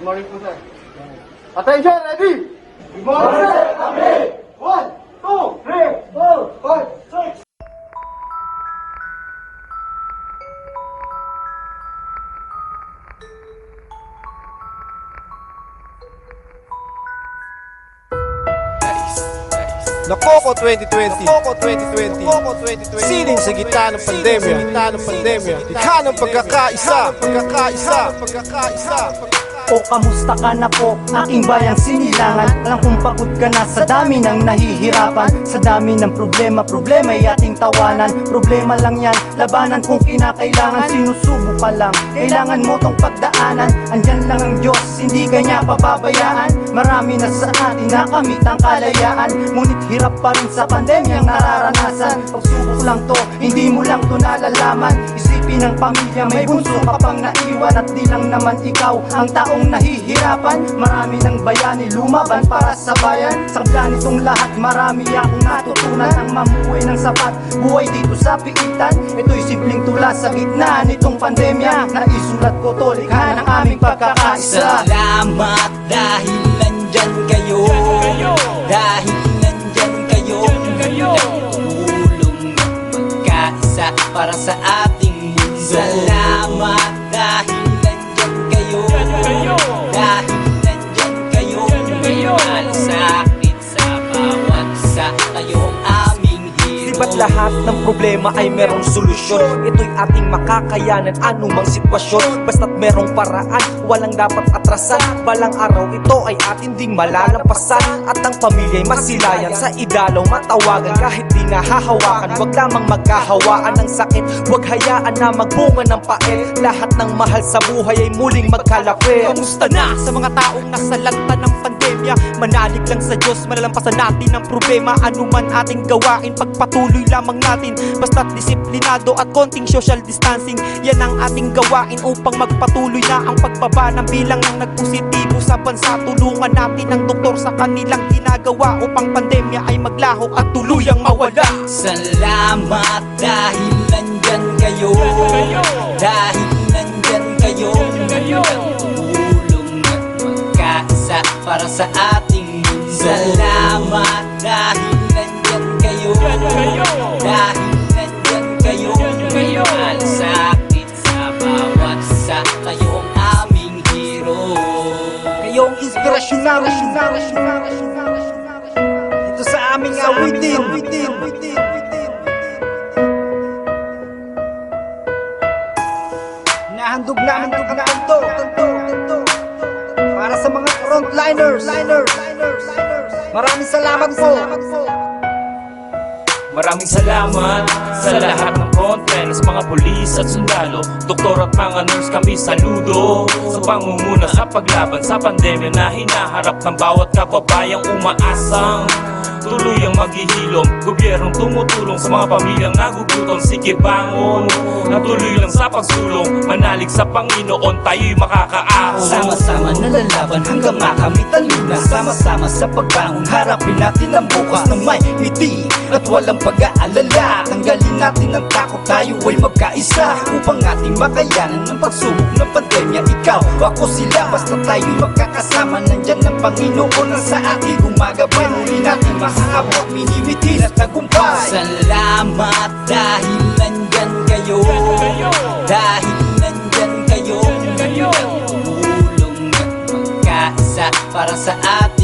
morning po, sir. Attention, ready? Good morning, sir. Kami! 1, 2, 3, 4, 5, 6. Nakoko 2020, Nakoko 2020, Nakoko 2020. Siling sa gitna ng pandemya, Ikha ng pagkakaisa. O kamusta ka na po, aking bayang sinilangan. Alam kong pagod ka na sa dami ng nahihirapan. Sa dami ng problema ay ating tawanan. Problema lang yan, labanan kung kinakailangan. Sinusubo ka lang, kailangan mo tong pagdaanan. Andyan lang ang Diyos, hindi ka niya pababayaan. Marami na sa atin nakamit ang kalayaan. Ngunit hirap pa rin sa pandemyang nararanasan. Pagsubok lang to, hindi mo lang to nalalaman. Isipin ng pamilya, may bunso ka pang naiwan. At di lang naman ikaw ang taong nahihirapan. Marami ng bayani lumaban para sa bayan. Sa ganitong lahat, marami akong natutunan. Ang mamuhay ng sapat, buhay dito sa piitan. Ito'y simpleng tula sa gitna nitong pandemya. Naisulat ko to, likha ng aming pagkakaisa. Salamat dahil nandyan kayo. Dahil nandyan kayo. Nagtulong at magkaisa para sa ating mundo. Salamat dahil nandyan kayo. Dahil nandyan kayo. Malasakit sa bawat isa. Kayo ang aming hero. Ba't lahat ng problema ay merong solusyon? Ito'y ating makakayanan anumang sitwasyon. Basta't merong paraan, walang dapat atrasan. Balang araw ito ay atin ding malalampasan. At ang pamilya'y masilayan sa idalaw matawagan. Kahit di nahahawakan, wag lamang magkahawaan ng sakit. Wag hayaan na magbunga ng pael. Lahat ng mahal sa buhay ay muling magkalapit. Kamusta na sa mga taong nasa lanta ng pandemya? Manalig lang sa Diyos, malalampasan natin ang problema. Ano man ating gawain, pagpatuloy lamang natin. Basta't disiplinado at konting social distancing, yan ang ating gawain upang magpatuloy na ang pagbaba ng bilang ng nagpositibo sa bansa. Tulungan natin ang doktor sa kanilang ginagawa upang pandemya ay maglaho at tuluyang mawala. Salamat dahil nandyan kayo. Dahil nandyan kayo. Nagtulong at magkaisa para sa ating mundo. Salamat dahil nandyan kayo. Dahil nandyan kayo. Malasakit sa bawat isa. Kayo ang aming hero. Kayo ang inspirasyon namin ito sa aming awitin. Nahandog namin ang kanto para sa mga frontliners. Maraming salamat po. Maraming salamat sa lahat ng frontliners, mga pulis at sundalo, doktor at mga nurse, kami saludo sa pangunguna sa paglaban sa pandemya na hinaharap ng bawat kababayang umaasang tuluyang maghihilom. Gobyernong tumutulong sa mga pamilyang nagugutom. Sige bangon, natuloy lang sa pagsulong. Manalig sa Panginoon, tayo'y makakaahon. Sama-sama nalalaban hanggang makamit ang lunas. Sama-sama sa pagbangon, harapin natin ang bukas na may ngiti at walang pag-aalala. Tanggalin natin ang takot, tayo ay magkaisa upang ating makayanan ng pagsubok ng pandemya. Ikaw, ako, sila, basta tayo'y magkakasama. Nandyan ang Panginoon na sa ating gumagabay. Muli natin makaabot, minimitin at tagumpay. Salamat dahil nandyan kayo. Dahil nandyan kayo. Nagtulong at magkaisa para sa ating